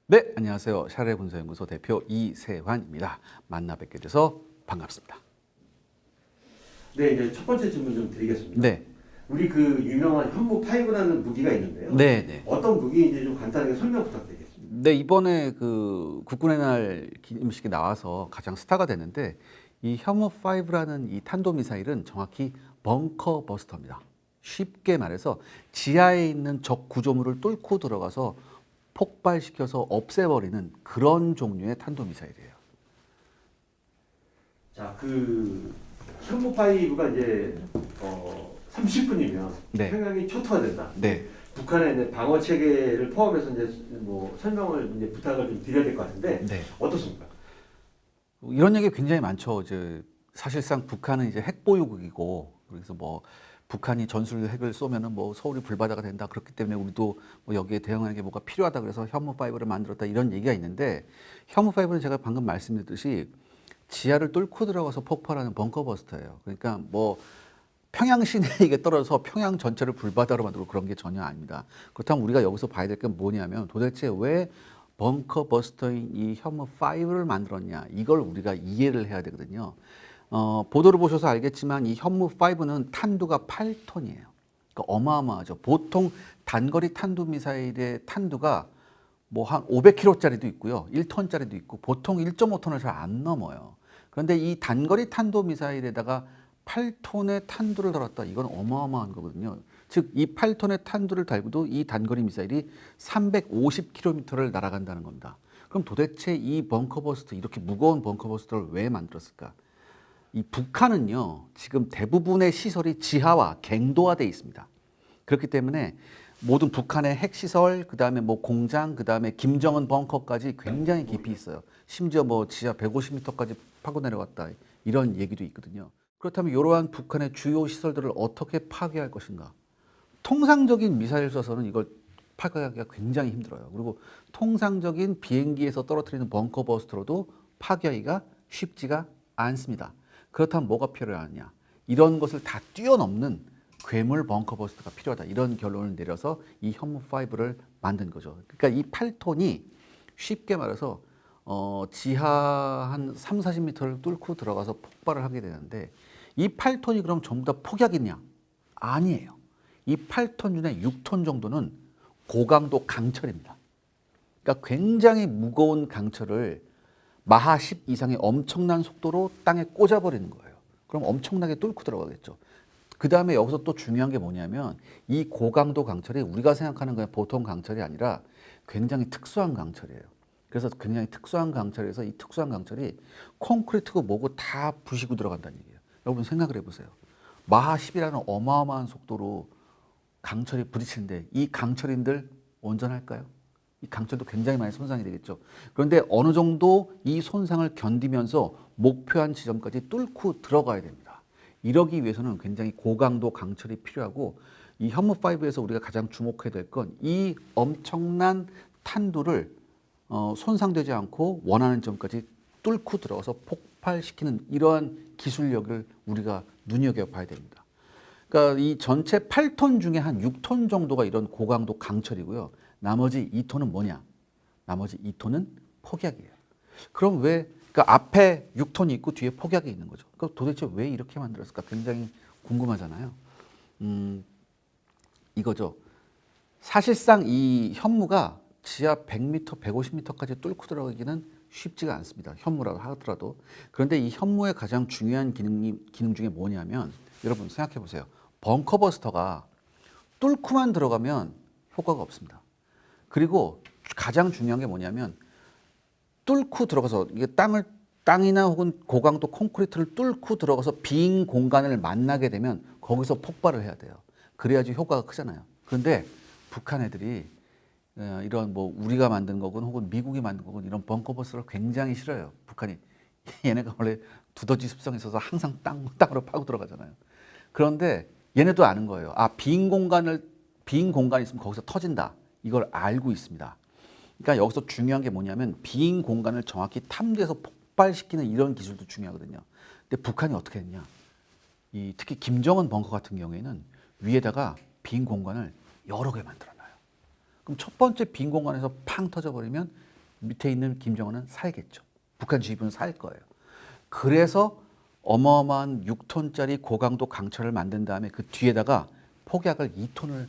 네, 안녕하세요. 샤레 군사연구소 대표 이세환입니다. 만나 뵙게 돼서 반갑습니다. 네, 이제 첫 번째 질문 좀 드리겠습니다. 네, 우리 그 유명한 현무5라는 무기가 있는데요. 네, 네. 어떤 무기인지 좀 간단하게 설명 부탁드리겠습니다. 네, 이번에 그 국군의 날 기념식에 나와서 가장 스타가 됐는데 이 현무5라는 이 탄도미사일은 정확히 벙커 버스터입니다. 쉽게 말해서 지하에 있는 적 구조물을 뚫고 들어가서 폭발시켜서 없애버리는 그런 종류의 탄도미사일이에요. 자, 그 현무5가 이제 30분이면 네. 평양이 초토화 된다. 네. 북한의 이제 방어 체계를 포함해서 이제 뭐 설명을 이제 부탁을 좀 드려야 될 것 같은데 네. 어떻습니까? 이런 얘기 굉장히 많죠. 이제 사실상 북한은 이제 핵 보유국이고 그래서 뭐 북한이 전술 핵을 쏘면은 뭐 서울이 불바다가 된다. 그렇기 때문에 우리도 뭐 여기에 대응하는 게 뭐가 필요하다. 그래서 현무5를 만들었다. 이런 얘기가 있는데 현무5는 제가 방금 말씀드렸듯이 지하를 뚫고 들어가서 폭발하는 벙커버스터예요. 그러니까 뭐 평양 시내에 떨어져서 평양 전체를 불바다로 만들고 그런 게 전혀 아닙니다. 그렇다면 우리가 여기서 봐야 될 게 뭐냐면 도대체 왜 벙커버스터인 이 현무5를 만들었냐 이걸 우리가 이해를 해야 되거든요. 보도를 보셔서 알겠지만 이 현무5는 탄두가 8톤이에요. 그러니까 어마어마하죠. 보통 단거리 탄두미사일의 탄두가 뭐 한 500kg짜리도 있고요. 1톤짜리도 있고 보통 1.5톤을 잘 안 넘어요. 그런데 이 단거리 탄도미사일에다가 8톤의 탄두를 달았다. 이건 어마어마한 거거든요. 즉 이 8톤의 탄두를 달고도 이 단거리 미사일이 350km를 날아간다는 겁니다. 그럼 도대체 이 벙커버스터 이렇게 무거운 벙커버스터를 왜 만들었을까? 이 북한은요 지금 대부분의 시설이 지하와 갱도화돼 있습니다. 그렇기 때문에 모든 북한의 핵시설, 그다음에 뭐 공장, 그다음에 김정은 벙커까지 굉장히 깊이 있어요. 심지어 뭐 지하 150m까지 파고 내려갔다 이런 얘기도 있거든요. 그렇다면 이러한 북한의 주요 시설들을 어떻게 파괴할 것인가? 통상적인 미사일 쏴서는 이걸 파괴하기가 굉장히 힘들어요. 그리고 통상적인 비행기에서 떨어뜨리는 벙커버스터로도 파괴하기가 쉽지가 않습니다. 그렇다면 뭐가 필요하냐? 이런 것을 다 뛰어넘는 괴물 벙커버스터가 필요하다. 이런 결론을 내려서 이 현무5를 만든 거죠. 그러니까 이 8톤이 쉽게 말해서 지하 한 3, 40m를 뚫고 들어가서 폭발을 하게 되는데 이 8톤이 그럼 전부 다 폭약이냐? 아니에요. 이 8톤 중에 6톤 정도는 고강도 강철입니다. 그러니까 굉장히 무거운 강철을 마하 10 이상의 엄청난 속도로 땅에 꽂아버리는 거예요. 그럼 엄청나게 뚫고 들어가겠죠. 그 다음에 여기서 또 중요한 게 뭐냐면 이 고강도 강철이 우리가 생각하는 그냥 보통 강철이 아니라 굉장히 특수한 강철이에요. 그래서 굉장히 특수한 강철에서 이 특수한 강철이 콘크리트고 뭐고 다 부시고 들어간다는 얘기예요. 여러분 생각을 해보세요. 마하 10이라는 어마어마한 속도로 강철이 부딪히는데 이 강철인들 온전할까요? 이 강철도 굉장히 많이 손상이 되겠죠. 그런데 어느 정도 이 손상을 견디면서 목표한 지점까지 뚫고 들어가야 됩니다. 이러기 위해서는 굉장히 고강도 강철이 필요하고 이 현무5에서 우리가 가장 주목해야 될 건 이 엄청난 탄두를 손상되지 않고 원하는 점까지 뚫고 들어가서 폭발시키는 이러한 기술력을 우리가 눈여겨봐야 됩니다. 그러니까 이 전체 8톤 중에 한 6톤 정도가 이런 고강도 강철이고요. 나머지 2톤은 뭐냐? 나머지 2톤은 폭약이에요. 그럼 왜, 그러니까 앞에 6톤이 있고 뒤에 폭약이 있는 거죠. 그럼 도대체 왜 이렇게 만들었을까? 굉장히 궁금하잖아요. 이거죠. 사실상 이 현무가 지하 100m, 150m까지 뚫고 들어가기는 쉽지가 않습니다. 현무라고 하더라도. 그런데 이 현무의 가장 중요한 기능 중에 뭐냐면 여러분 생각해 보세요. 벙커버스터가 뚫고만 들어가면 효과가 없습니다. 그리고 가장 중요한 게 뭐냐면 뚫고 들어가서 이게 땅이나 혹은 고강도 콘크리트를 뚫고 들어가서 빈 공간을 만나게 되면 거기서 폭발을 해야 돼요. 그래야지 효과가 크잖아요. 그런데 북한 애들이 이런 뭐 우리가 만든 거건 혹은 미국이 만든 거건 이런 벙커버스터를 굉장히 싫어요. 북한이. 얘네가 원래 두더지 습성이 있어서 항상 땅으로 파고 들어가잖아요. 그런데 얘네도 아는 거예요. 아, 빈 공간이 있으면 거기서 터진다. 이걸 알고 있습니다. 그러니까 여기서 중요한 게 뭐냐면 빈 공간을 정확히 탐지해서 폭발시키는 이런 기술도 중요하거든요. 근데 북한이 어떻게 했냐? 특히 김정은 벙커 같은 경우에는 위에다가 빈 공간을 여러 개 만들어놔요. 그럼 첫 번째 빈 공간에서 팡 터져버리면 밑에 있는 김정은은 살겠죠. 북한 지휘부는 살 거예요. 그래서 어마어마한 6톤짜리 고강도 강철을 만든 다음에 그 뒤에다가 폭약을 2톤을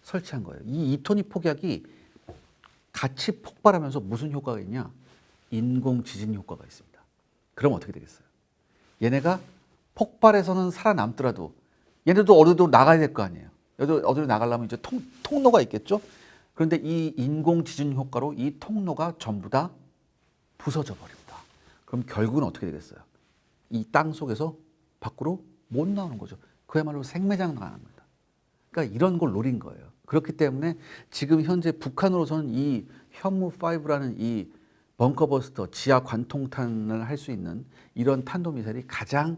설치한 거예요. 이 2톤이 폭약이 같이 폭발하면서 무슨 효과가 있냐? 인공 지진 효과가 있습니다. 그럼 어떻게 되겠어요? 얘네가 폭발해서는 살아남더라도 얘네도 어디로 나가야 될 거 아니에요. 어디로 나가려면 이제 통로가 있겠죠? 그런데 이 인공 지진 효과로 이 통로가 전부 다 부서져 버립니다. 그럼 결국은 어떻게 되겠어요? 이 땅 속에서 밖으로 못 나오는 거죠. 그야말로 생매장 당하는 겁니다. 그러니까 이런 걸 노린 거예요. 그렇기 때문에 지금 현재 북한으로서는 이 현무5라는 이 벙커버스터 지하 관통탄을 할 수 있는 이런 탄도미사일이 가장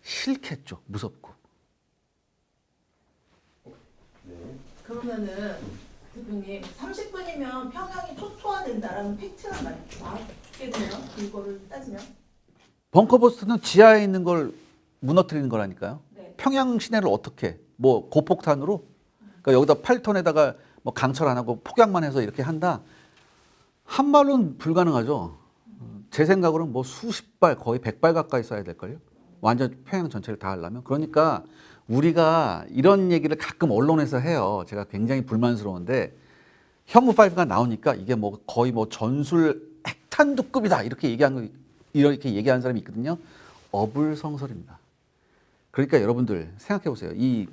싫겠죠. 무섭고. 네. 그러면은 대표님 30분이면 평양이 초토화된다라는 팩트랑 맞게 되나요? 이거를 따지면? 벙커버스터는 지하에 있는 걸 무너뜨리는 거라니까요. 네. 평양 시내를 어떻게 뭐 고폭탄으로 그러니까 여기다 8톤에다가 뭐 강철 안 하고 폭약만 해서 이렇게 한다. 한 발로는 불가능하죠. 제 생각으로는 뭐 수십 발 거의 100발 가까이 쏴야 될걸요. 완전 평양 전체를 다 하려면. 그러니까 우리가 이런 얘기를 가끔 언론에서 해요. 제가 굉장히 불만스러운데 현무5가 나오니까 이게 뭐 거의 뭐 전술 핵탄두급이다 이렇게 얘기하는 사람이 있거든요. 어불성설입니다. 그러니까 여러분들 생각해 보세요. 이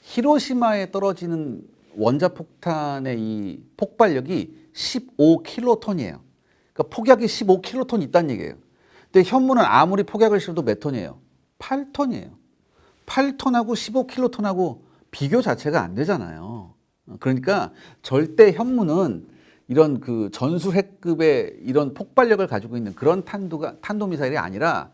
히로시마에 떨어지는 원자폭탄의 이 폭발력이 15킬로톤이에요. 그러니까 폭약이 15킬로톤 있다는 얘기예요. 근데 현무는 아무리 폭약을 실어도 몇 톤이에요? 8톤이에요. 8톤하고 15킬로톤하고 비교 자체가 안 되잖아요. 그러니까 절대 현무는 이런 그 전술핵급의 이런 폭발력을 가지고 있는 그런 탄도미사일이 아니라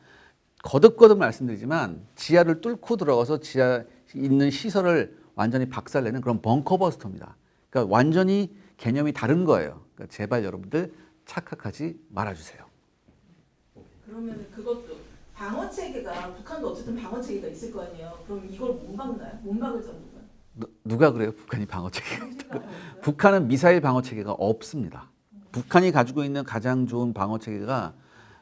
거듭거듭 말씀드리지만 지하를 뚫고 들어가서 지하에 있는 시설을 완전히 박살내는 그런 벙커버스터입니다. 그러니까 완전히 개념이 다른 거예요. 그러니까 제발 여러분들 착각하지 말아주세요. 그러면 그것도 방어 체계가 북한도 어쨌든 방어 체계가 있을 거 아니에요. 그럼 이걸 못 막나요? 못 막을 정도가? 누가 그래요? 북한이 방어 체계? 방어 체계가 없어요? 북한은 미사일 방어 체계가 없습니다. 북한이 가지고 있는 가장 좋은 방어 체계가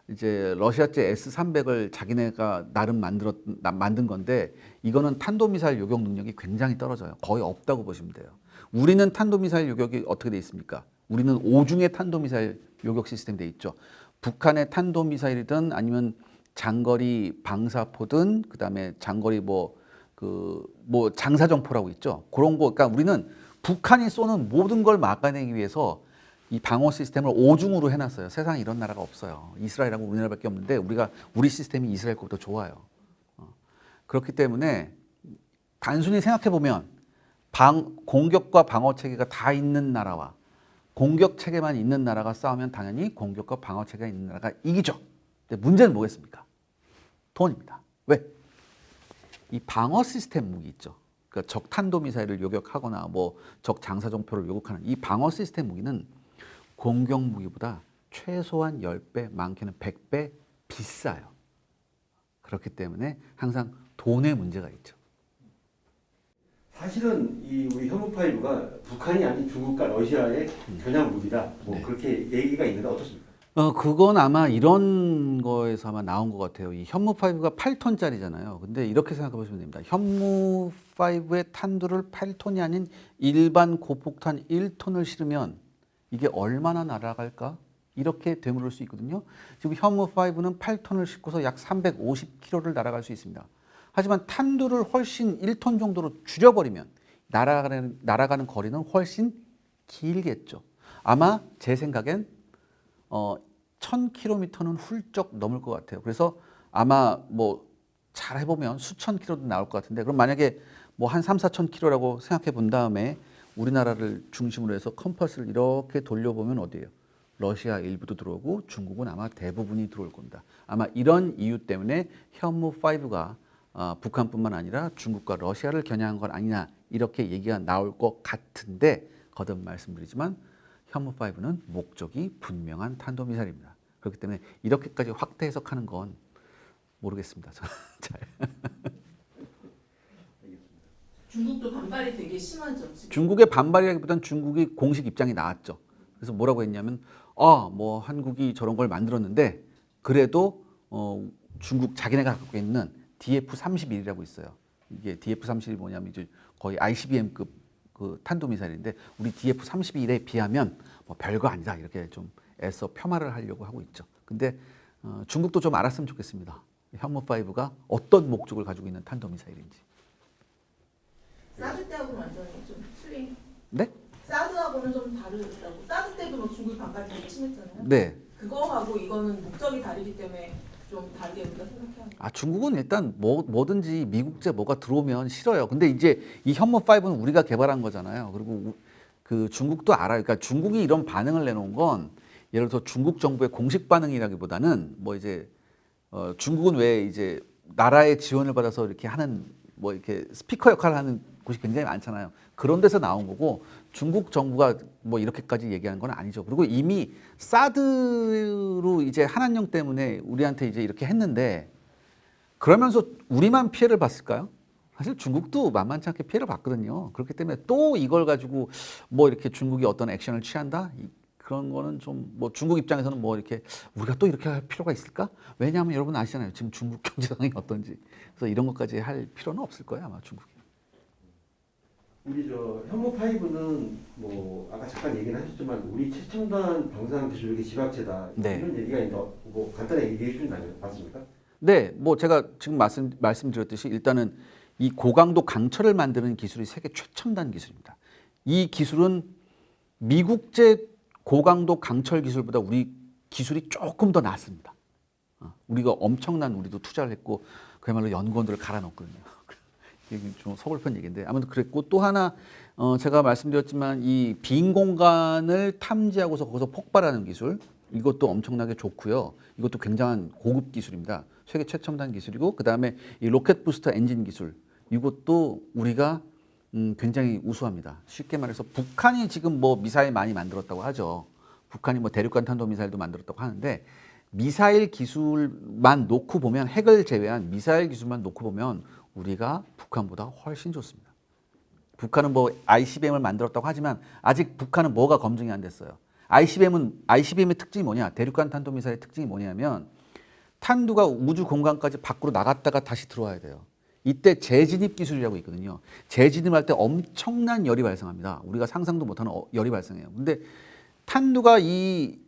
이제 러시아제 S-300을 자기네가 나름 만든 건데 이거는 탄도미사일 요격 능력이 굉장히 떨어져요. 거의 없다고 보시면 돼요. 우리는 탄도미사일 요격이 어떻게 돼 있습니까? 우리는 5중의 탄도미사일 요격 시스템이 돼 있죠. 북한의 탄도미사일이든 아니면 장거리 방사포든 그다음에 장거리 뭐 장사정포라고 있죠. 그런 거 그러니까 우리는 북한이 쏘는 모든 걸 막아내기 위해서 이 방어 시스템을 5중으로 해놨어요. 세상에 이런 나라가 없어요. 이스라엘하고 우리나라밖에 없는데 우리 시스템이 이스라엘 것보다 좋아요. 그렇기 때문에 단순히 생각해 보면 공격과 방어 체계가 다 있는 나라와 공격 체계만 있는 나라가 싸우면 당연히 공격과 방어 체계가 있는 나라가 이기죠. 근데 문제는 뭐겠습니까? 돈입니다. 왜? 이 방어 시스템 무기 있죠. 그러니까 적 탄도미사일을 요격하거나 뭐 적 장사정포를 요격하는 이 방어 시스템 무기는 공격 무기보다 최소한 10배, 많게는 100배 비싸요. 그렇기 때문에 항상 돈의 문제가 있죠. 사실은 이 우리 현무5가 북한이 아닌 중국과 러시아의 겨냥 무기다. 뭐 네. 그렇게 얘기가 있는데 어떻습니까? 그건 아마 이런 거에서 아마 나온 것 같아요. 이 현무5가 8톤짜리잖아요. 근데 이렇게 생각해 보시면 됩니다. 현무5의 탄두를 8톤이 아닌 일반 고폭탄 1톤을 실으면 이게 얼마나 날아갈까? 이렇게 되물을 수 있거든요. 지금 현무5는 8톤을 싣고서 약 350km를 날아갈 수 있습니다. 하지만 탄두를 훨씬 1톤 정도로 줄여버리면 날아가는 거리는 훨씬 길겠죠. 아마 제 생각엔 1000km는 훌쩍 넘을 것 같아요. 그래서 아마 뭐 잘 해보면 수천 킬로도 나올 것 같은데 그럼 만약에 뭐 한 3-4,000km라고 생각해 본 다음에 우리나라를 중심으로 해서 컴퍼스를 이렇게 돌려보면 어디예요? 러시아 일부도 들어오고 중국은 아마 대부분이 들어올 겁니다. 아마 이런 이유 때문에 현무5가 북한뿐만 아니라 중국과 러시아를 겨냥한 건 아니냐 이렇게 얘기가 나올 것 같은데 거듭 말씀드리지만 현무5는 목적이 분명한 탄도미사일입니다. 그렇기 때문에 이렇게까지 확대 해석하는 건 모르겠습니다. 저는 잘. 중국도 반발이 되게 심하죠. 지금. 중국의 반발이라기보다는 중국이 공식 입장이 나왔죠. 그래서 뭐라고 했냐면 뭐 한국이 저런 걸 만들었는데 그래도 중국 자기네가 갖고 있는 DF-31이라고 있어요. 이게 DF-31이 뭐냐면 이제 거의 ICBM급 그 탄도미사일인데 우리 DF-31에 비하면 뭐 별거 아니다 이렇게 좀 애써 폄하를 하려고 하고 있죠. 근데 중국도 좀 알았으면 좋겠습니다. 현무5가 어떤 목적을 가지고 있는 탄도미사일인지. 사드 때하고는 완전히 좀 틀린. 네? 사드하고는 좀 다르다고. 사드 때도 뭐 중국이 반까지 침했잖아요. 네. 그거하고 이거는 목적이 다르기 때문에 좀 다르게 우리가 생각해야 합니다. 중국은 일단 뭐든지 미국제 뭐가 들어오면 싫어요. 근데 이제 이 현무5는 우리가 개발한 거잖아요. 그리고 그 중국도 알아요. 그러니까 중국이 이런 반응을 내놓은 건 예를 들어서 중국 정부의 공식 반응이라기보다는 뭐 이제 중국은 왜 이제 나라의 지원을 받아서 이렇게 하는 뭐 이렇게 스피커 역할을 하는 곳이 굉장히 많잖아요. 그런 데서 나온 거고 중국 정부가 뭐 이렇게까지 얘기하는 건 아니죠. 그리고 이미 사드로 이제 한한령 때문에 우리한테 이제 이렇게 했는데 그러면서 우리만 피해를 봤을까요? 사실 중국도 만만치 않게 피해를 봤거든요. 그렇기 때문에 또 이걸 가지고 뭐 이렇게 중국이 어떤 액션을 취한다? 그런 거는 좀 뭐 중국 입장에서는 뭐 이렇게 우리가 또 이렇게 할 필요가 있을까? 왜냐하면 여러분 아시잖아요. 지금 중국 경제 상황이 어떤지. 그래서 이런 것까지 할 필요는 없을 거예요. 아마 중국이. 우리 저 현무5는 뭐 아까 잠깐 얘기는 하셨지만 우리 최첨단 방사능 기술력의 집합체다 네. 이런 얘기가 있는데 뭐 간단하게 얘기해 주시면 맞습니까? 네, 뭐 제가 지금 말씀드렸듯이 일단은 이 고강도 강철을 만드는 기술이 세계 최첨단 기술입니다. 이 기술은 미국제 고강도 강철 기술보다 우리 기술이 조금 더 낫습니다. 우리가 엄청난 우리도 투자를 했고 그야말로 연구원들을 갈아 넣었거든요. 이게 좀 서글픈 얘기인데 아무튼 그랬고 또 하나 제가 말씀드렸지만 이 빈 공간을 탐지하고서 거기서 폭발하는 기술 이것도 엄청나게 좋고요. 이것도 굉장한 고급 기술입니다. 세계 최첨단 기술이고 그 다음에 이 로켓 부스터 엔진 기술 이것도 우리가 굉장히 우수합니다. 쉽게 말해서 북한이 지금 뭐 미사일 많이 만들었다고 하죠. 북한이 뭐 대륙간 탄도 미사일도 만들었다고 하는데 미사일 기술만 놓고 보면 핵을 제외한 미사일 기술만 놓고 보면 우리가 북한보다 훨씬 좋습니다. 북한은 뭐 ICBM을 만들었다고 하지만 아직 북한은 뭐가 검증이 안 됐어요. ICBM의 특징이 뭐냐? 대륙간 탄도 미사일의 특징이 뭐냐면 탄두가 우주 공간까지 밖으로 나갔다가 다시 들어와야 돼요. 이때 재진입 기술이라고 있거든요. 재진입할 때 엄청난 열이 발생합니다. 우리가 상상도 못하는 열이 발생해요. 근데 탄두가 이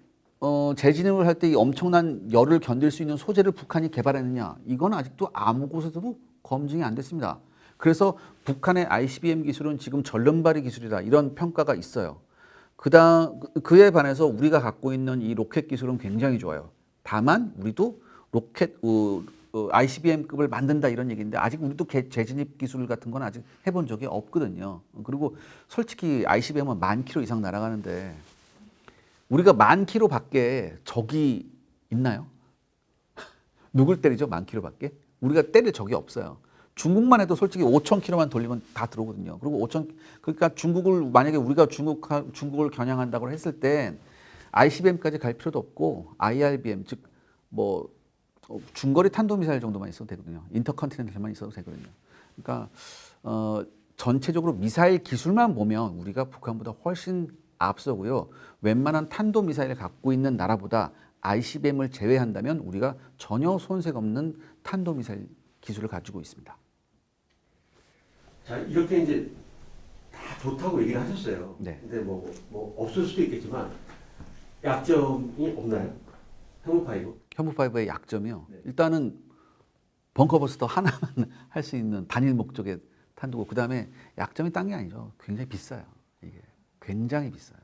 재진입을 할 때 이 엄청난 열을 견딜 수 있는 소재를 북한이 개발했느냐? 이건 아직도 아무 곳에서도 검증이 안 됐습니다. 그래서 북한의 ICBM 기술은 지금 절름발이 기술이다 이런 평가가 있어요. 그에 반해서 우리가 갖고 있는 이 로켓 기술은 굉장히 좋아요. 다만 우리도 로켓 ICBM급을 만든다 이런 얘기인데 아직 우리도 재진입 기술 같은 건 아직 해본 적이 없거든요. 그리고 솔직히 ICBM은 10,000km 이상 날아가는데 우리가 10,000km 밖에 적이 있나요? 누굴 때리죠? 10,000km 밖에? 우리가 때릴 적이 없어요. 중국만 해도 솔직히 5,000km만 돌리면 다 들어오거든요. 그리고 그러니까 만약에 우리가 중국을 겨냥한다고 했을 때 ICBM까지 갈 필요도 없고 IRBM 즉 뭐 중거리 탄도미사일 정도만 있어도 되거든요. 인터컨티넨탈만 있어도 되거든요. 그러니까 전체적으로 미사일 기술만 보면 우리가 북한보다 훨씬 앞서고요. 웬만한 탄도미사일을 갖고 있는 나라보다 ICBM을 제외한다면 우리가 전혀 손색 없는 탄도미사일 기술을 가지고 있습니다. 자 이렇게 이제 다 좋다고 얘기를 하셨어요. 네. 근데 뭐 없을 수도 있겠지만 약점이 없나요? 현무5? 현무5의 약점이요. 네. 일단은 벙커버스터 하나만 할 수 있는 단일 목적의 탄두고 그다음에 약점이 딴 게 아니죠. 굉장히 비싸요. 이게 굉장히 비싸요.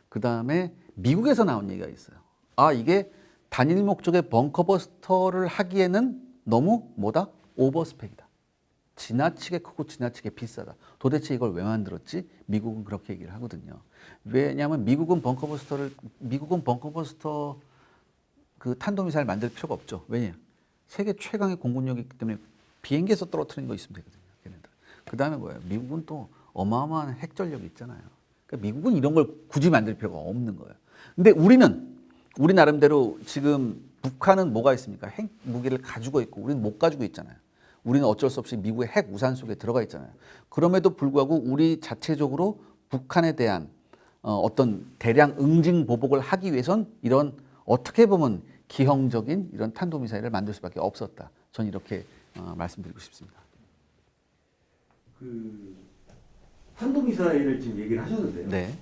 그다음에 미국에서 나온 얘기가 있어요. 이게 단일 목적의 벙커버스터를 하기에는 너무 오버스펙이다. 지나치게 크고 지나치게 비싸다. 도대체 이걸 왜 만들었지? 미국은 그렇게 얘기를 하거든요. 왜냐하면 미국은 벙커버스터 그 탄도미사일 만들 필요가 없죠. 왜냐? 세계 최강의 공군력이 있기 때문에 비행기에서 떨어뜨리는 거 있으면 되거든요. 걔네들. 그 다음에 뭐예요? 미국은 또 어마어마한 핵전력이 있잖아요. 그러니까 미국은 이런 걸 굳이 만들 필요가 없는 거예요. 근데 우리 나름대로 지금 북한은 뭐가 있습니까? 핵 무기를 가지고 있고 우리는 못 가지고 있잖아요. 우리는 어쩔 수 없이 미국의 핵 우산 속에 들어가 있잖아요. 그럼에도 불구하고 우리 자체적으로 북한에 대한 어떤 대량 응징 보복을 하기 위해선 이런 어떻게 보면 기형적인 이런 탄도미사일을 만들 수밖에 없었다. 저는 이렇게 말씀드리고 싶습니다. 그 탄도미사일을 지금 얘기를 하셨는데요. 네,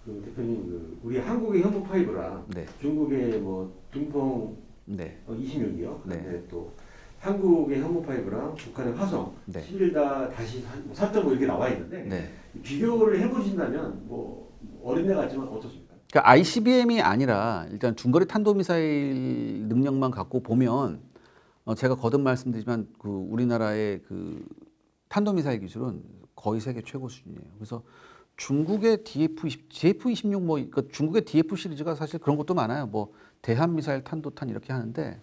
그 대표님, 그 우리 한국의 현무5랑 네, 중국의 뭐 둥펑 네, 26이요. 네. 그다음에 또 한국의 현무5랑 북한의 화성 네. 11다 다시 4.5 이렇게 나와 있는데 네. 비교를 해보신다면 뭐 어린애 같지만 어떻습니까? 그러니까 ICBM이 아니라 일단 중거리 탄도미사일 능력만 갖고 보면 제가 거듭 말씀드리지만 그 우리나라의 그 탄도미사일 기술은 거의 세계 최고 수준이에요. 그래서 중국의 DF-26 뭐 그러니까 중국의 DF 시리즈가 사실 그런 것도 많아요. 뭐 대한미사일 탄도탄 이렇게 하는데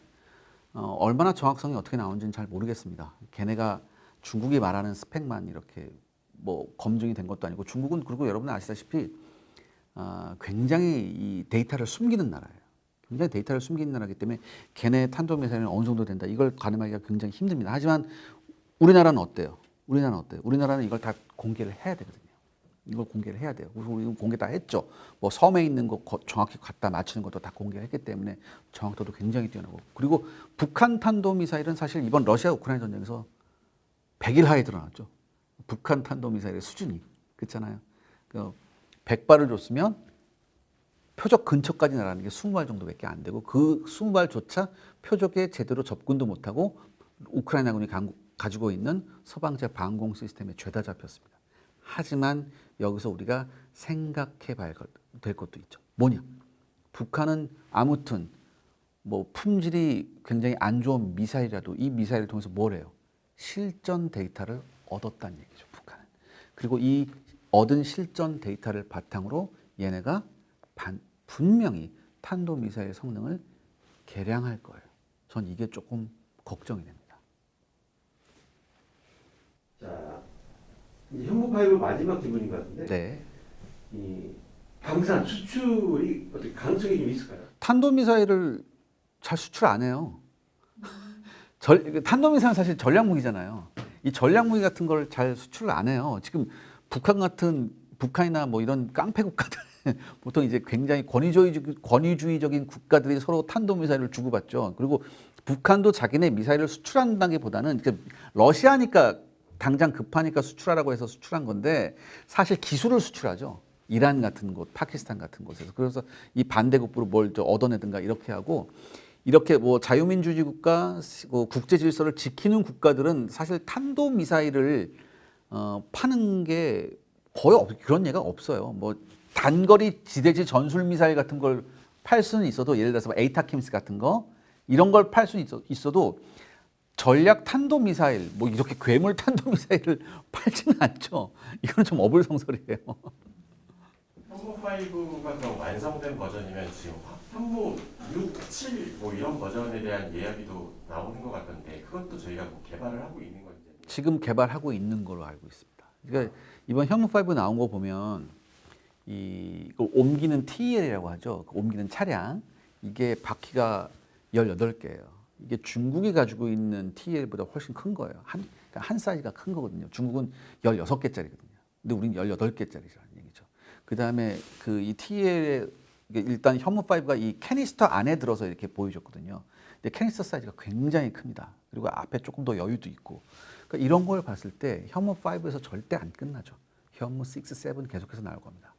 얼마나 정확성이 어떻게 나오는지는 잘 모르겠습니다. 걔네가 중국이 말하는 스펙만 이렇게 뭐 검증이 된 것도 아니고 중국은 그리고 여러분 아시다시피 굉장히 이 데이터를 숨기는 나라예요. 굉장히 데이터를 숨기는 나라이기 때문에 걔네 탄도미사일은 어느 정도 된다. 이걸 가늠하기가 굉장히 힘듭니다. 하지만 우리나라는 어때요? 우리나라는 이걸 다 공개를 해야 되거든요. 이걸 공개를 해야 돼요. 우리 공개 다 했죠. 뭐 섬에 있는 거 정확히 갖다 맞추는 것도 다 공개했기 때문에 정확도도 굉장히 뛰어나고. 그리고 북한 탄도미사일은 사실 이번 러시아 우크라이나 전쟁에서 100일 하에 드러났죠. 북한 탄도미사일의 수준이. 그렇잖아요. 100발을 줬으면 표적 근처까지 날아가는 게 20발 정도밖에 안 되고 그 20발조차 표적에 제대로 접근도 못하고 우크라이나군이 가지고 있는 서방제 방공 시스템에 죄다 잡혔습니다. 하지만 여기서 우리가 생각해 봐야 될 것도 있죠. 뭐냐? 북한은 아무튼 뭐 품질이 굉장히 안 좋은 미사일이라도 이 미사일을 통해서 뭘 해요? 실전 데이터를 얻었다는 얘기죠. 북한은. 그리고 이 얻은 실전 데이터를 바탕으로 얘네가 분명히 탄도미사일 성능을 개량할 거예요. 전 이게 조금 걱정이 됩니다. 자, 이제 현무5 마지막 질문인 것 같은데 네. 이 방산 수출이 어떻게 가능성이 좀 있을까요? 탄도미사일을 잘 수출 안 해요. 탄도미사일은 사실 전략무기잖아요. 이 전략무기 같은 걸 잘 수출을 안 해요. 지금 북한이나 뭐 이런 깡패 국가들 보통 이제 굉장히 권위주의적인 국가들이 서로 탄도미사일을 주고받죠. 그리고 북한도 자기네 미사일을 수출한다기보다는 러시아니까 당장 급하니까 수출하라고 해서 수출한 건데 사실 기술을 수출하죠. 이란 같은 곳, 파키스탄 같은 곳에서. 그래서 이 반대급부로 뭘 얻어내든가 이렇게 하고 이렇게 뭐 자유민주주의 국가, 국제 질서를 지키는 국가들은 사실 탄도미사일을 파는 게 거의 그런 예가 없어요. 뭐 단거리 지대지 전술 미사일 같은 걸 팔 수는 있어도 예를 들어서 에이타킴스 같은 거 이런 걸 팔 수는 있어도 전략 탄도미사일 뭐 이렇게 괴물 탄도미사일을 팔지는 않죠. 이거는 좀 어불성설이에요. 현무5가 그럼 완성된 버전이면 지금 현무 6, 7 뭐 이런 버전에 대한 이야기도 나오는 것 같던데 그것도 저희가 뭐 개발을 하고 있는 건지 지금 개발하고 있는 걸로 알고 있습니다. 그러니까 이번 현무5 나온 거 보면 이걸 옮기는 TEL이라고 하죠. 옮기는 차량 이게 바퀴가 18개예요. 이게 중국이 가지고 있는 TEL보다 훨씬 큰 거예요. 한 사이즈가 큰 거거든요. 중국은 16개짜리거든요. 근데 우리는 18개짜리라는 얘기죠. 그다음에 이 TEL에 일단 현무5가 이 캐니스터 안에 들어서 이렇게 보여줬거든요. 근데 캐니스터 사이즈가 굉장히 큽니다. 그리고 앞에 조금 더 여유도 있고. 그러니까 이런 걸 봤을 때 현무5에서 절대 안 끝나죠. 현무 6, 7 계속해서 나올 겁니다.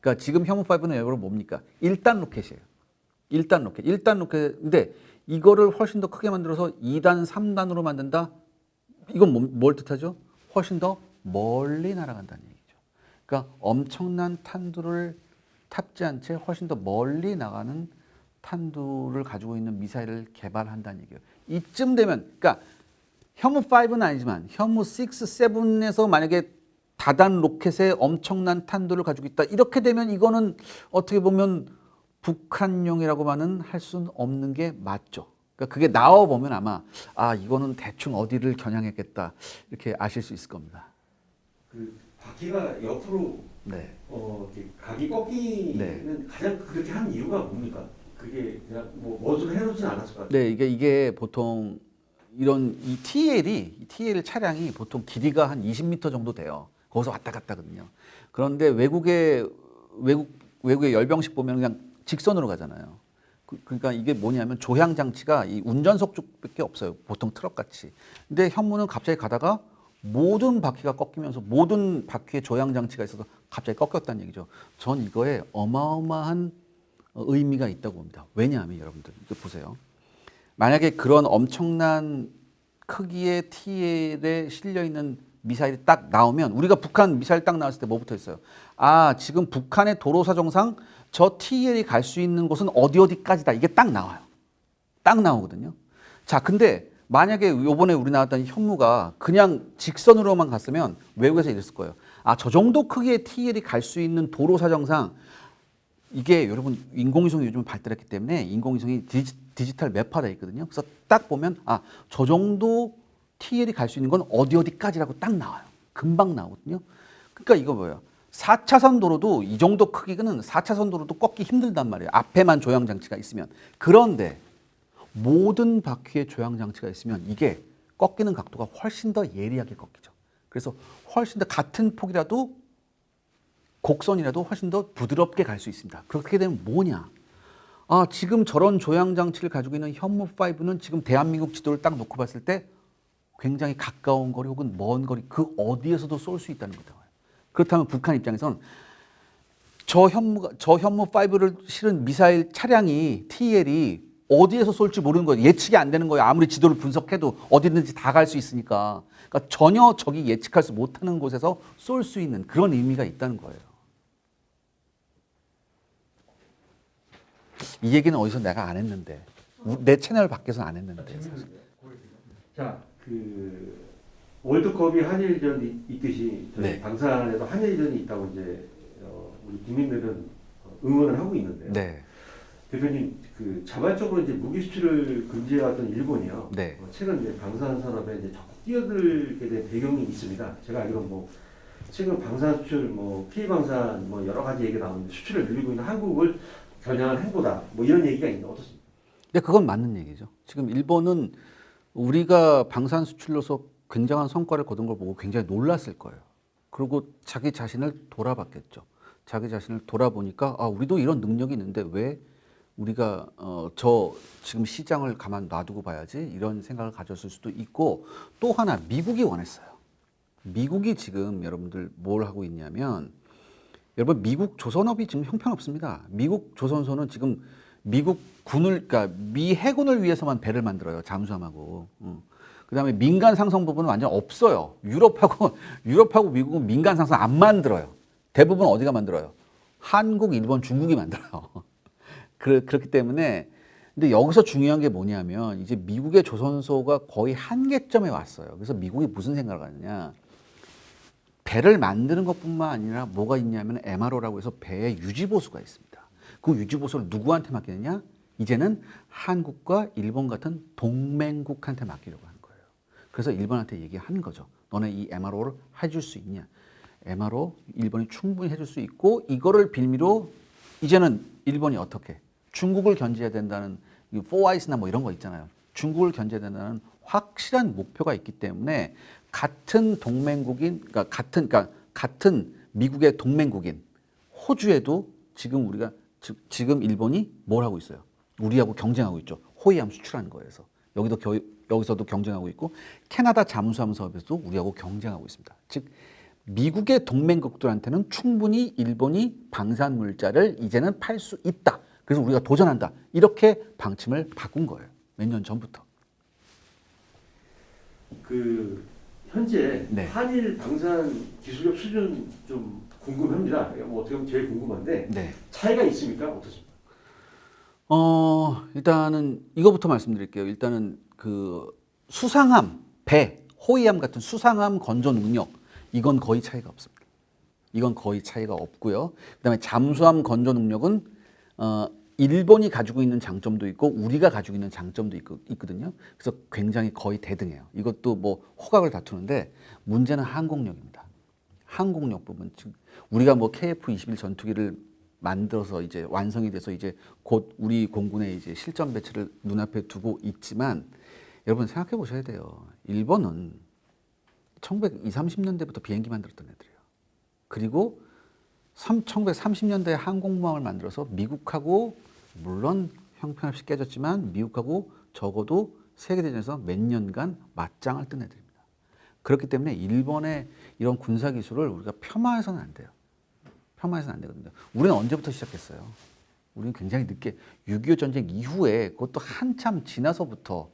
그러니까 지금 현무5는 여러분 뭡니까? 1단 로켓이에요. 1단 로켓인데 이거를 훨씬 더 크게 만들어서 2단, 3단으로 만든다? 이건 뭘 뜻하죠? 훨씬 더 멀리 날아간다는 얘기죠. 그러니까 엄청난 탄두를 탑재한 채 훨씬 더 멀리 나가는 탄두를 가지고 있는 미사일을 개발한다는 얘기예요. 이쯤 되면, 그러니까 현무5는 아니지만 현무 6, 7에서 만약에 다단 로켓에 엄청난 탄두를 가지고 있다. 이렇게 되면 이거는 어떻게 보면 북한용이라고만은 할 수는 없는 게 맞죠. 그러니까 그게 나와 보면 아마 이거는 대충 어디를 겨냥했겠다 이렇게 아실 수 있을 겁니다. 그 바퀴가 옆으로 네. 이렇게 각이 꺾이는 네. 가장 그렇게 한 이유가 뭡니까? 그게 그냥 뭐 멋으로 해놓진 않았을 것 같아요. 네, 이게 보통 이런 이 TL 차량이 보통 길이가 한 20m 정도 돼요. 거기서 왔다 갔다 하거든요. 그런데 외국의 외국의 열병식 보면 그냥 직선으로 가잖아요. 그러니까 이게 뭐냐면 조향 장치가 이 운전석 쪽밖에 없어요. 보통 트럭 같이. 근데 현무는 갑자기 가다가 모든 바퀴가 꺾이면서 모든 바퀴에 조향 장치가 있어서 갑자기 꺾였다는 얘기죠. 전 이거에 어마어마한 의미가 있다고 봅니다. 왜냐하면 여러분들 이거 보세요. 만약에 그런 엄청난 크기의 TL에 실려 있는 미사일이 딱 나오면 우리가 북한 미사일 딱 나왔을 때 뭐부터 했어요? 아, 지금 북한의 도로 사정상 저 TL이 갈 수 있는 곳은 어디까지다. 이게 딱 나와요. 딱 나오거든요. 자, 근데 만약에 요번에 우리 나왔던 현무가 그냥 직선으로만 갔으면 외국에서 이랬을 거예요. 아, 저 정도 크기의 TL이 갈 수 있는 도로 사정상 이게 여러분 인공위성이 요즘 발달했기 때문에 인공위성이 디지털 매파돼 있거든요. 그래서 딱 보면 아, 저 정도 TL이 갈 수 있는 건 어디까지라고 딱 나와요. 금방 나오거든요. 그러니까 이거 뭐예요? 4차선 도로도 이 정도 크기는 4차선 도로도 꺾기 힘들단 말이에요. 앞에만 조향 장치가 있으면. 그런데 모든 바퀴에 조향 장치가 있으면 이게 꺾이는 각도가 훨씬 더 예리하게 꺾이죠. 그래서 훨씬 더 같은 폭이라도 곡선이라도 훨씬 더 부드럽게 갈 수 있습니다. 그렇게 되면 뭐냐? 아, 지금 저런 조향 장치를 가지고 있는 현무5는 지금 대한민국 지도를 딱 놓고 봤을 때 굉장히 가까운 거리 혹은 먼 거리 그 어디에서도 쏠 수 있다는 거다. 그렇다면 북한 입장에선 저 현무5를 실은 미사일 차량이 TL이 어디에서 쏠지 모르는 거예요. 예측이 안 되는 거예요. 아무리 지도를 분석해도 어디든지 다 갈 수 있으니까. 그러니까 전혀 적이 예측할 수 못하는 곳에서 쏠 수 있는 그런 의미가 있다는 거예요. 이 얘기는 어디서 내가 안 했는데 내 채널 밖에서 안 했는데 사실. 자, 그 월드컵이 한일전이 있듯이 저희 네. 방산에도 한일전이 있다고 이제 우리 국민들은 응원을 하고 있는데요. 네, 대표님, 그 자발적으로 이제 무기 수출을 금지해왔던 일본이요. 네. 최근 이제 방산 산업에 이제 적극 뛰어들게 된 배경이 있습니다. 제가 알기로 뭐 최근 방산 수출, 뭐 K 방산, 뭐 여러 가지 얘기가 나오는데 수출을 늘리고 있는 한국을 겨냥한 행보다 뭐 이런 얘기가 있는데 어떻습니까? 근데 그건 맞는 얘기죠. 지금 일본은 우리가 방산 수출로서 굉장한 성과를 거둔 걸 보고 굉장히 놀랐을 거예요. 그리고 자기 자신을 돌아봤겠죠. 자기 자신을 돌아보니까 아, 우리도 이런 능력이 있는데 왜 우리가 저 지금 시장을 가만 놔두고 봐야지 이런 생각을 가졌을 수도 있고 또 하나 미국이 원했어요. 미국이 지금 여러분들 뭘 하고 있냐면 여러분 미국 조선업이 지금 형편없습니다. 미국 조선소는 지금 미국 군을 그러니까 미 해군을 위해서만 배를 만들어요. 잠수함하고. 그다음에 민간 상성 부분은 완전 없어요. 유럽하고 미국은 민간 상성 안 만들어요. 대부분 어디가 만들어요? 한국, 일본, 중국이 만들어요. 그렇기 때문에 근데 여기서 중요한 게 뭐냐면 이제 미국의 조선소가 거의 한계점에 왔어요. 그래서 미국이 무슨 생각을 하느냐? 배를 만드는 것뿐만 아니라 뭐가 있냐면 MRO라고 해서 배의 유지보수가 있습니다. 그 유지보수를 누구한테 맡기느냐? 이제는 한국과 일본 같은 동맹국한테 맡기려고 하는 거예요. 그래서 일본한테 얘기한 거죠. 너네 이 MRO를 해줄 수 있냐? MRO 일본이 충분히 해줄 수 있고 이거를 빌미로 이제는 일본이 어떻게? 중국을 견제해야 된다는 포아이스나 뭐 이런 거 있잖아요. 중국을 견제해야 된다는 확실한 목표가 있기 때문에 같은 동맹국인, 그러니까 같은 미국의 동맹국인 호주에도 지금 지금 일본이 뭘 하고 있어요? 우리하고 경쟁하고 있죠. 호위함 수출하는 거에서 여기서도 경쟁하고 있고 캐나다 잠수함 사업에서도 우리하고 경쟁하고 있습니다. 즉 미국의 동맹국들한테는 충분히 일본이 방산 물자를 이제는 팔 수 있다. 그래서 우리가 도전한다. 이렇게 방침을 바꾼 거예요. 몇 년 전부터. 그 현재 네. 한일 방산 기술력 수준 좀 궁금합니다. 뭐 어떻게 보면 제일 궁금한데 네. 차이가 있습니까? 어떻습니까? 일단은 이거부터 말씀드릴게요. 일단은 그 수상함, 배, 호위함 같은 수상함 건조 능력 이건 거의 차이가 없습니다. 이건 거의 차이가 없고요. 그다음에 잠수함 건조 능력은 일본이 가지고 있는 장점도 있고 우리가 가지고 있는 장점도 있거든요. 그래서 굉장히 거의 대등해요. 이것도 뭐 호각을 다투는데 문제는 항공력입니다. 항공력 부분. 즉 우리가 뭐 KF-21 전투기를 만들어서 이제 완성이 돼서 이제 곧 우리 공군의 이제 실전 배치를 눈앞에 두고 있지만 여러분 생각해 보셔야 돼요. 일본은 1920, 30년대부터 비행기 만들었던 애들이에요. 그리고 1930년대에 항공모함을 만들어서 미국하고 물론 형편없이 깨졌지만 미국하고 적어도 세계대전에서 몇 년간 맞짱을 뜬 애들입니다. 그렇기 때문에 일본의 이런 군사 기술을 우리가 폄하해서는 안 돼요. 폄하해서는 안 되거든요. 우리는 언제부터 시작했어요? 우리는 굉장히 늦게 6.25 전쟁 이후에 그것도 한참 지나서부터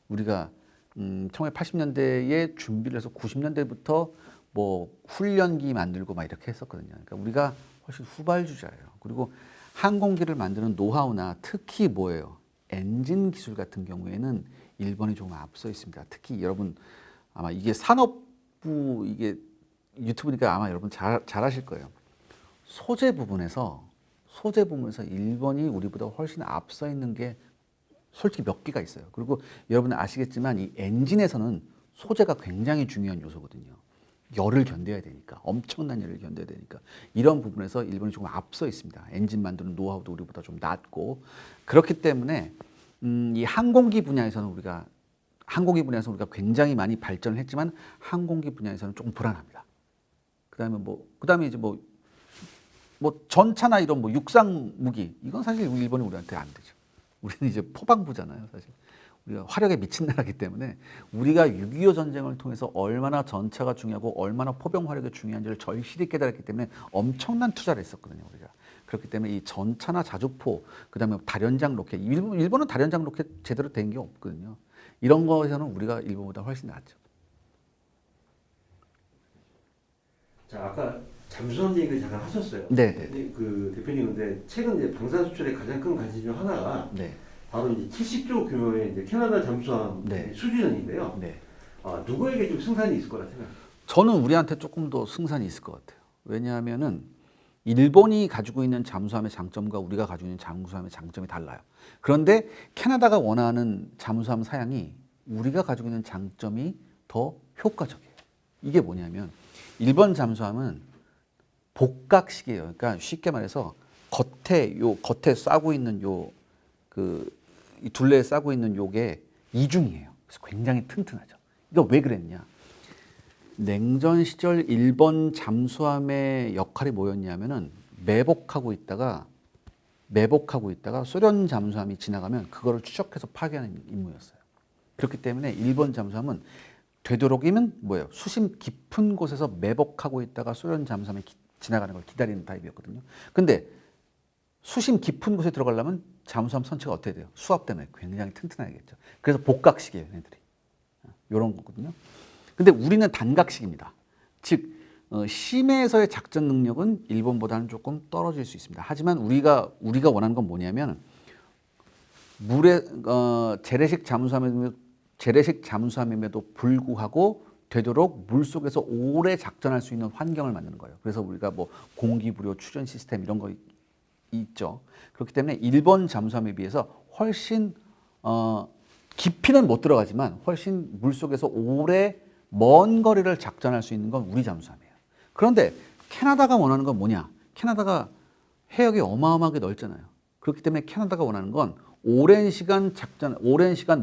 우리가 1980년대에 준비를 해서 90년대부터 뭐 훈련기 만들고 막 이렇게 했었거든요. 그러니까 우리가 훨씬 후발주자예요. 그리고 항공기를 만드는 노하우나 특히 뭐예요? 엔진 기술 같은 경우에는 일본이 조금 앞서 있습니다. 특히 여러분 아마 이게 산업부 이게 유튜브니까 아마 여러분 잘 아실 거예요. 소재 부분에서 일본이 우리보다 훨씬 앞서 있는 게 솔직히 몇 개가 있어요. 그리고 여러분 아시겠지만 이 엔진에서는 소재가 굉장히 중요한 요소거든요. 열을 견뎌야 되니까, 엄청난 열을 견뎌야 되니까 이런 부분에서 일본이 조금 앞서 있습니다. 엔진 만드는 노하우도 우리보다 좀 낮고 그렇기 때문에 이 항공기 분야에서는 우리가 굉장히 많이 발전을 했지만 항공기 분야에서는 조금 불안합니다. 그다음에 이제 뭐 전차나 이런 뭐 육상 무기 이건 사실 일본이 우리한테 안 되죠. 우리는 이제 포방부잖아요, 사실. 우리가 화력에 미친 나라기 때문에 우리가 6.25 전쟁을 통해서 얼마나 전차가 중요하고 얼마나 포병 화력이 중요한지를 절실히 깨달았기 때문에 엄청난 투자를 했었거든요, 우리가. 그렇기 때문에 이 전차나 자주포, 그다음에 다련장 로켓, 일본은 다련장 로켓 제대로 된 게 없거든요. 이런 거에서는 우리가 일본보다 훨씬 낫죠. 자, 아까 잠수함 얘기를 잠깐 하셨어요. 네. 근데 그 대표님 근데 최근 이제 방산 수출의 가장 큰 관심 중 하나가 네. 바로 이제 70조 규모의 이제 캐나다 잠수함 네. 수주전인데요. 네. 누구에게 좀 승산이 있을 거라 생각해요? 저는 우리한테 조금 더 승산이 있을 것 같아요. 왜냐하면은 일본이 가지고 있는 잠수함의 장점과 우리가 가지고 있는 잠수함의 장점이 달라요. 그런데 캐나다가 원하는 잠수함 사양이 우리가 가지고 있는 장점이 더 효과적이에요. 이게 뭐냐면 일본 잠수함은 복각식이에요. 그러니까 쉽게 말해서 겉에 싸고 있는 이 둘레에 싸고 있는 요게 이중이에요. 그래서 굉장히 튼튼하죠. 이거 왜 그랬냐? 냉전 시절 일본 잠수함의 역할이 뭐였냐면은 매복하고 있다가 소련 잠수함이 지나가면 그거를 추적해서 파괴하는 임무였어요. 그렇기 때문에 일본 잠수함은 되도록이면 뭐예요? 수심 깊은 곳에서 매복하고 있다가 소련 잠수함이 지나가는 걸 기다리는 타입이었거든요. 근데 수심 깊은 곳에 들어가려면 잠수함 선체가 어떻게 돼요? 수압 때문에 굉장히 튼튼하겠죠. 그래서 복각식이에요, 얘네들이. 이런 거거든요. 근데 우리는 단각식입니다. 즉 심해에서의 작전 능력은 일본보다는 조금 떨어질 수 있습니다. 하지만 우리가 원하는 건 뭐냐면 재래식 잠수함임에도 불구하고 되도록 물속에서 오래 작전할 수 있는 환경을 만드는 거예요. 그래서 우리가 뭐 공기부료 추전 시스템 이런 거 있죠. 그렇기 때문에 일본 잠수함에 비해서 훨씬 깊이는 못 들어가지만 훨씬 물속에서 오래 먼 거리를 작전할 수 있는 건 우리 잠수함이에요. 그런데 캐나다가 원하는 건 뭐냐? 캐나다가 해역이 어마어마하게 넓잖아요. 그렇기 때문에 캐나다가 원하는 건 오랜 시간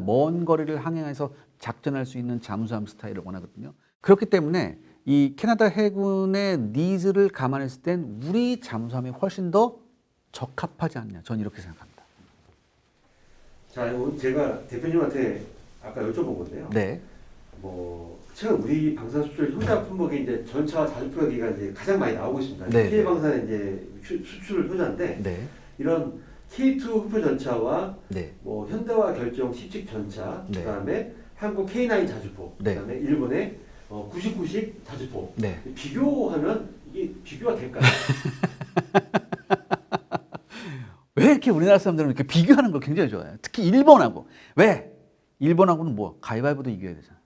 먼 거리를 항행해서 작전할 수 있는 잠수함 스타일을 원하거든요. 그렇기 때문에 이 캐나다 해군의 니즈를 감안했을 땐 우리 잠수함이 훨씬 더 적합하지 않냐. 저는 이렇게 생각합니다. 자, 이거 제가 대표님한테 아까 여쭤본 건데요. 네. 최근 우리 방산 수출 효자 품목이 이제 전차와 자주포 얘기가 이제 가장 많이 나오고 있습니다. 네. 피해 방산의 이제 수출 효자인데 네. 이런 K2 흡표 전차와 네. 현대화 결정 10식 전차, 네. 그다음에 한국 K9 자주포, 네. 그다음에 일본의 99식 자주포. 네. 비교하면 이게 비교가 될까요? 왜 이렇게 우리나라 사람들은 이렇게 비교하는 걸 굉장히 좋아해요. 특히 일본하고. 왜? 일본하고는 뭐 가위바위보도 이겨야 되잖아요.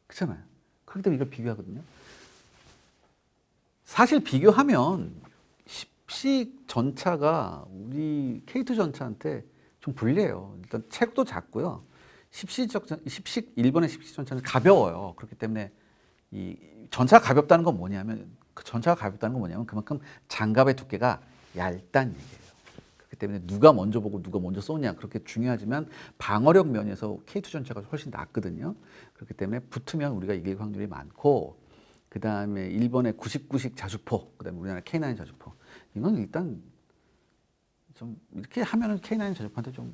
그렇잖아요. 그렇기 때문에 이걸 비교하거든요. 사실 비교하면 10식 전차가 우리 K2 전차한테 좀 불리해요. 일단 체력도 작고요. 10식 일본의 10식 전차는 가벼워요. 그렇기 때문에 이 전차가 가볍다는 건 뭐냐면 그만큼 장갑의 두께가 얇다는 얘기예요. 그렇기 때문에 누가 먼저 보고 누가 먼저 쏘냐 그렇게 중요하지만 방어력 면에서 K2 전차가 훨씬 낫거든요. 그렇기 때문에 붙으면 우리가 이길 확률이 많고 그 다음에 일본의 99식 자주포, 그 다음에 우리나라 K9 자주포. 이건 일단 좀 이렇게 하면은 K9 전역한테 좀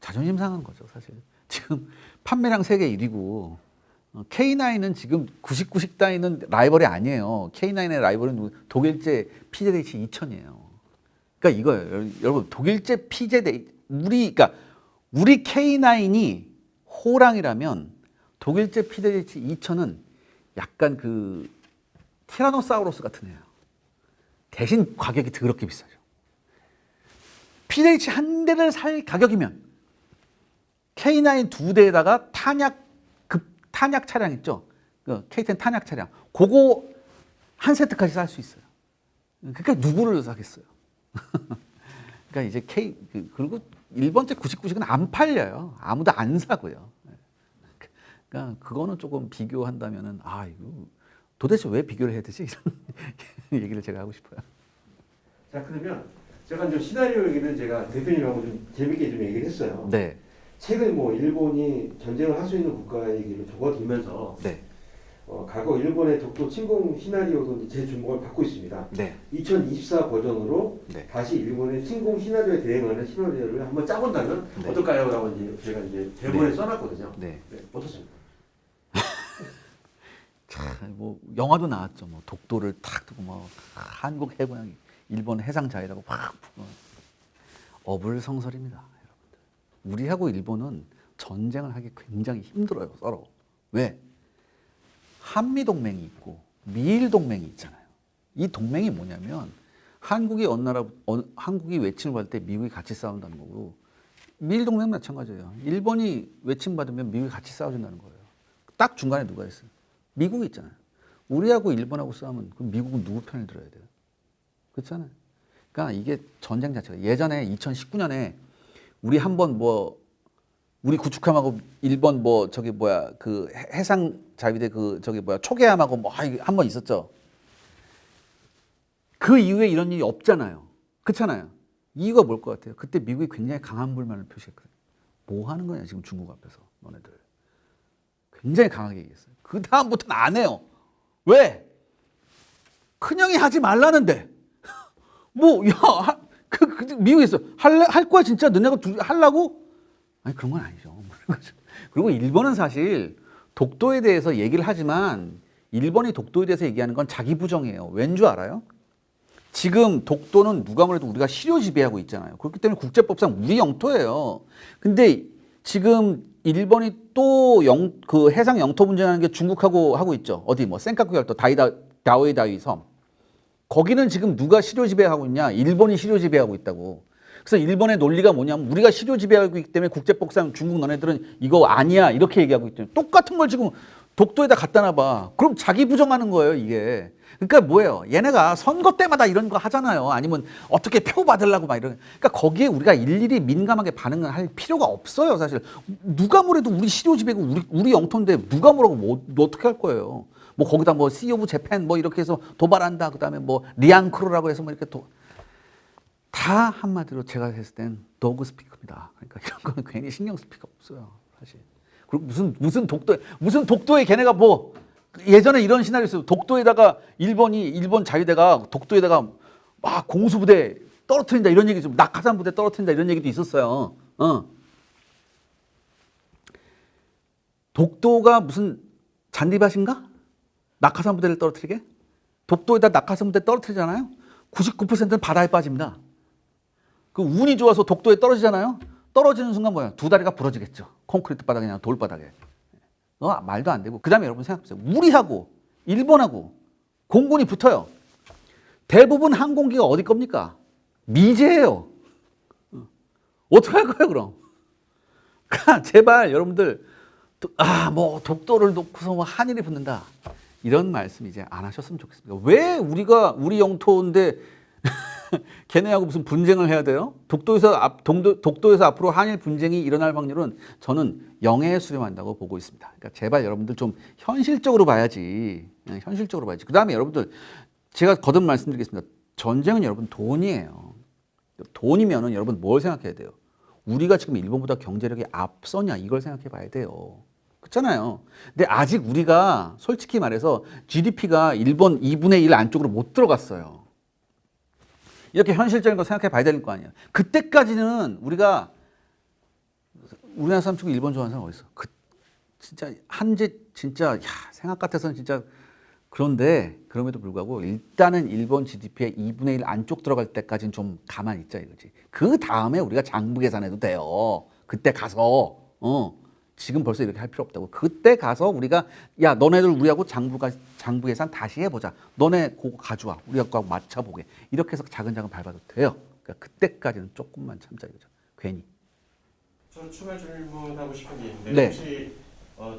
자존심 상한 거죠, 사실. 지금 판매량 세계 1위고 K9은 지금 99식 따위는 라이벌이 아니에요. K9의 라이벌은 독일제 PZH 2000이에요. 그러니까 이거예요. 여러분, 독일제 PZH 그러니까 우리 K9이 호랑이라면 독일제 PZH 2000은 약간 그 티라노사우루스 같은 애예요. 대신 가격이 더럽게 비싸죠. PZH 한 대를 살 가격이면 K9 두 대에다가 탄약 차량 있죠. 그 K10 탄약 차량. 그거 한 세트까지 살 수 있어요. 그러니까 누구를 사겠어요. 그러니까 이제 그리고 1번째 99식은 안 팔려요. 아무도 안 사고요. 그러니까 그거는 조금 비교한다면은 이거 도대체 왜 비교를 해야 되지? 이런 얘기를 제가 하고 싶어요. 자, 그러면 제가 이제 시나리오 얘기는 제가 대표님하고 좀 재밌게 좀 얘기를 했어요. 네. 최근 뭐 일본이 전쟁을 할 수 있는 국가 얘기를 적어두면서 네. 과거 일본의 독도 침공 시나리오도 이제 제 주목을 받고 있습니다. 네. 2024 버전으로 네. 다시 일본의 침공 시나리오에 대응하는 시나리오를 한번 짜본다면 네. 어떨까요? 라고 이제 제가 이제 대본에 네. 써놨거든요. 네. 네, 어떻습니까? 뭐 영화도 나왔죠. 뭐 독도를 탁 두고 뭐 한국 해군이 일본 해상 자위라고 확 어불성설입니다, 여러분들. 우리하고 일본은 전쟁을 하기 굉장히 힘들어요, 서로. 왜? 한미 동맹이 있고 미일 동맹이 있잖아요. 이 동맹이 뭐냐면 한국이 한국이 외침을 받을 때 미국이 같이 싸운다는 거고 미일 동맹은 마찬가지예요. 일본이 외침 받으면 미국이 같이 싸워준다는 거예요. 딱 중간에 누가 있어요? 미국이 있잖아요. 우리하고 일본하고 싸우면 그럼 미국은 누구 편을 들어야 돼요? 그렇잖아요. 그러니까 이게 전쟁 자체가 예전에 2019년에 우리 한번 우리 구축함하고 일본 그 해상 자위대 초계함하고 한 번 있었죠. 그 이후에 이런 일이 없잖아요. 그렇잖아요. 이유가 뭘 것 같아요? 그때 미국이 굉장히 강한 불만을 표시했거든요. 뭐 하는 거냐 지금 중국 앞에서 너네들. 굉장히 강하게 얘기했어요. 그 다음부터는 안 해요. 왜? 큰형이 하지 말라는데. 미국에서 할 거야 진짜 너네가 하려고? 아니 그런 건 아니죠. 그리고 일본은 사실 독도에 대해서 얘기를 하지만 일본이 독도에 대해서 얘기하는 건 자기 부정이에요. 왠 줄 알아요? 지금 독도는 누가 뭐래도 우리가 실효 지배하고 있잖아요. 그렇기 때문에 국제법상 우리 영토예요. 근데 지금 일본이 또 그 해상 영토 분쟁하는 게 중국하고 하고 있죠. 어디 센카쿠 열도 다오이다이 섬. 거기는 지금 누가 실효 지배하고 있냐? 일본이 실효 지배하고 있다고. 그래서 일본의 논리가 뭐냐면 우리가 실효 지배하고 있기 때문에 국제법상 중국 너네들은 이거 아니야 이렇게 얘기하고 있잖아요. 똑같은 걸 지금 독도에다 갖다 놔봐. 그럼 자기 부정하는 거예요 이게. 그러니까 뭐예요? 얘네가 선거 때마다 이런 거 하잖아요. 아니면 어떻게 표 받으려고 막 이런. 그러니까 거기에 우리가 일일이 민감하게 반응을 할 필요가 없어요 사실. 누가 뭐래도 우리 실효 지배고 우리 영토인데 누가 뭐라고 어떻게 할 거예요? 거기다 Sea of Japan 이렇게 해서 도발한다. 그다음에 리앙크로라고 해서 이렇게 다 한마디로 제가 했을 땐 도그 스피커입니다. 그러니까 이런 거는 괜히 신경 쓸 필요가 없어요, 사실. 그리고 무슨 독도에 걔네가 예전에 이런 시나리오 있어요. 독도에다가 일본 자위대가 독도에다가 막 공수부대 떨어뜨린다 이런 얘기 좀 낙하산 부대 떨어뜨린다 이런 얘기도 있었어요. 독도가 무슨 잔디밭인가? 낙하산 부대를 떨어뜨리게? 독도에다 낙하산 부대 떨어뜨리잖아요. 99%는 바다에 빠집니다. 그 운이 좋아서 독도에 떨어지잖아요. 떨어지는 순간 뭐야? 두 다리가 부러지겠죠. 콘크리트 바닥이나 돌바닥에. 말도 안 되고. 그 다음에 여러분 생각해보세요. 우리하고 일본하고 공군이 붙어요. 대부분 항공기가 어디 겁니까? 미제예요. 어떻게 할 거예요 그럼? 제발 여러분들 독도를 놓고서 한일이 붙는다. 이런 말씀 이제 안 하셨으면 좋겠습니다. 왜 우리 영토인데 걔네하고 무슨 분쟁을 해야 돼요? 독도에서 앞으로 한일 분쟁이 일어날 확률은 저는 0에 수렴한다고 보고 있습니다. 그러니까 제발 여러분들 좀 현실적으로 봐야지. 현실적으로 봐야지. 그 다음에 여러분들 제가 거듭 말씀드리겠습니다. 전쟁은 여러분 돈이에요. 돈이면은 여러분 뭘 생각해야 돼요? 우리가 지금 일본보다 경제력이 앞서냐 이걸 생각해 봐야 돼요. 그렇잖아요. 근데 아직 우리가 솔직히 말해서 GDP가 일본 2분의 1 안쪽으로 못 들어갔어요. 이렇게 현실적인 거 생각해 봐야 되는 거 아니에요. 그때까지는 우리나라 사람 치고 일본 좋아하는 사람 어디 있어? 진짜 한지 진짜 야, 생각 같아서는 진짜 그런데 그럼에도 불구하고 일단은 일본 GDP의 2분의 1 안쪽 들어갈 때까지는 좀 가만히 있자 이거지. 그 다음에 우리가 장부 계산해도 돼요. 그때 가서 지금 벌써 이렇게 할 필요 없다고. 그때 가서 우리가 야 너네들 우리하고 장부 계산 다시 해보자. 너네 그거 가져와. 우리하고 맞춰보게. 이렇게 해서 차근차근 밟아도 돼요. 그러니까 그때까지는 조금만 참자 이거죠. 괜히. 저 추가 질문하고 싶은 게 있는데 네. 혹시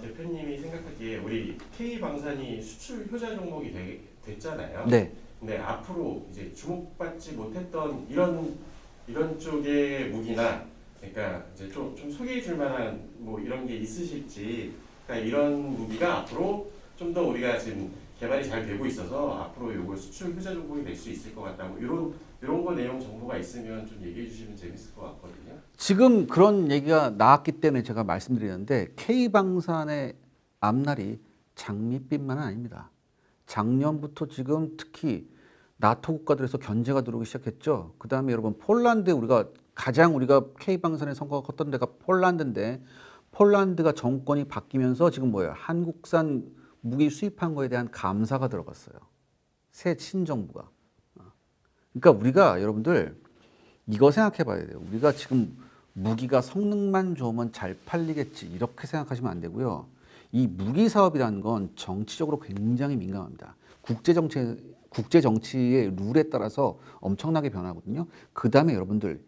대표님이 생각하기에 우리 K방산이 수출 효자 종목이 됐잖아요. 네. 근데 앞으로 이제 주목받지 못했던 이런 쪽의 무기나 그러니까 이제 좀 소개해 줄 만한 뭐 이런 게 있으실지 그러니까 이런 무기가 앞으로 좀 더 우리가 지금 개발이 잘 되고 있어서 앞으로 요거 수출 효자 종목이 될 수 있을 것 같다고 이런 거 내용 정보가 있으면 좀 얘기해 주시면 재밌을 것 같거든요. 지금 그런 얘기가 나왔기 때문에 제가 말씀드리는데 K방산의 앞날이 장밋빛만은 아닙니다. 작년부터 지금 특히 나토 국가들에서 견제가 들어오기 시작했죠. 그 다음에 여러분 폴란드 우리가 K방산의 성과가 컸던 데가 폴란드인데 폴란드가 정권이 바뀌면서 지금 뭐예요? 한국산 무기 수입한 거에 대한 감사가 들어갔어요. 새 친정부가. 그러니까 우리가 여러분들 이거 생각해 봐야 돼요. 우리가 지금 무기가 성능만 좋으면 잘 팔리겠지 이렇게 생각하시면 안 되고요. 이 무기 사업이라는 건 정치적으로 굉장히 민감합니다. 국제 정치의 룰에 따라서 엄청나게 변하거든요. 그 다음에 여러분들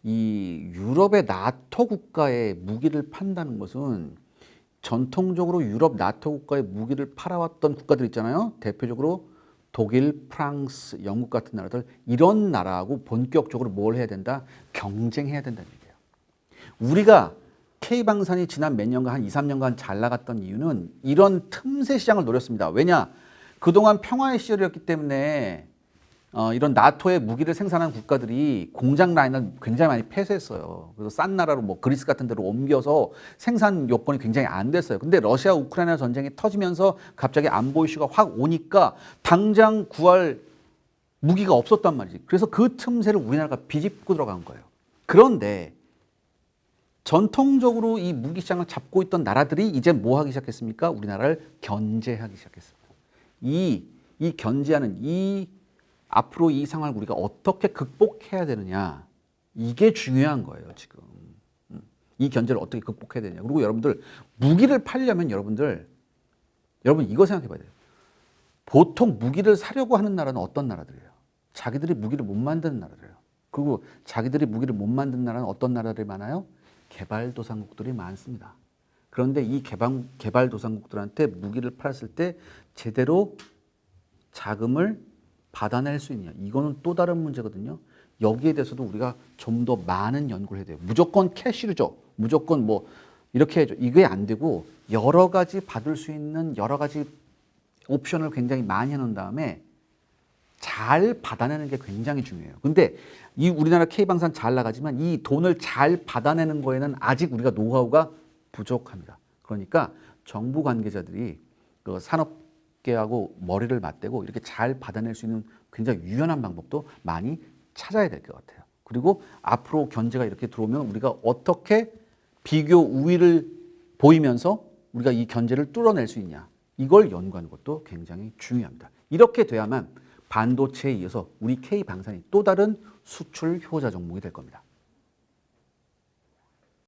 이 유럽의 나토 국가에 무기를 판다는 것은 전통적으로 유럽 나토 국가에 무기를 팔아왔던 국가들 있잖아요. 대표적으로 독일, 프랑스, 영국 같은 나라들 이런 나라하고 본격적으로 뭘 해야 된다? 경쟁해야 된다는 얘기예요. 우리가 K방산이 지난 몇 년간 한 2, 3년간 잘 나갔던 이유는 이런 틈새 시장을 노렸습니다. 왜냐? 그동안 평화의 시절이었기 때문에 이런 나토의 무기를 생산하는 국가들이 공장 라인을 굉장히 많이 폐쇄했어요. 그래서 싼 나라로 뭐 그리스 같은 데로 옮겨서 생산 요건이 굉장히 안 됐어요. 근데 러시아 우크라이나 전쟁이 터지면서 갑자기 안보 이슈가 확 오니까 당장 구할 무기가 없었단 말이지. 그래서 그 틈새를 우리나라가 비집고 들어간 거예요. 그런데 전통적으로 이 무기 시장을 잡고 있던 나라들이 이제 뭐 하기 시작했습니까? 우리나라를 견제하기 시작했습니다. 이 견제하는 앞으로 이 상황을 우리가 어떻게 극복해야 되느냐 이게 중요한 거예요 지금. 이 견제를 어떻게 극복해야 되느냐. 그리고 여러분들 무기를 팔려면 여러분 이거 생각해 봐야 돼요. 보통 무기를 사려고 하는 나라는 어떤 나라들이에요? 자기들이 무기를 못 만드는 나라들이에요. 그리고 자기들이 무기를 못 만드는 나라는 어떤 나라들이 많아요? 개발도상국들이 많습니다. 그런데 이 개발도상국들한테 무기를 팔았을 때 제대로 자금을 받아낼 수 있느냐. 이거는 또 다른 문제거든요. 여기에 대해서도 우리가 좀 더 많은 연구를 해야 돼요. 무조건 캐시로 줘. 무조건 뭐 이렇게 해줘. 이게 안 되고 여러 가지 받을 수 있는 여러 가지 옵션을 굉장히 많이 해놓은 다음에 잘 받아내는 게 굉장히 중요해요. 근데 이 우리나라 K방산 잘 나가지만 이 돈을 잘 받아내는 거에는 아직 우리가 노하우가 부족합니다. 그러니까 정부 관계자들이 그 산업계하고 머리를 맞대고 이렇게 잘 받아낼 수 있는 굉장히 유연한 방법도 많이 찾아야 될 것 같아요. 그리고 앞으로 견제가 이렇게 들어오면 우리가 어떻게 비교 우위를 보이면서 우리가 이 견제를 뚫어낼 수 있냐. 이걸 연구하는 것도 굉장히 중요합니다. 이렇게 돼야만 반도체에 이어서 우리 K방산이 또 다른 수출 효자 종목이 될 겁니다.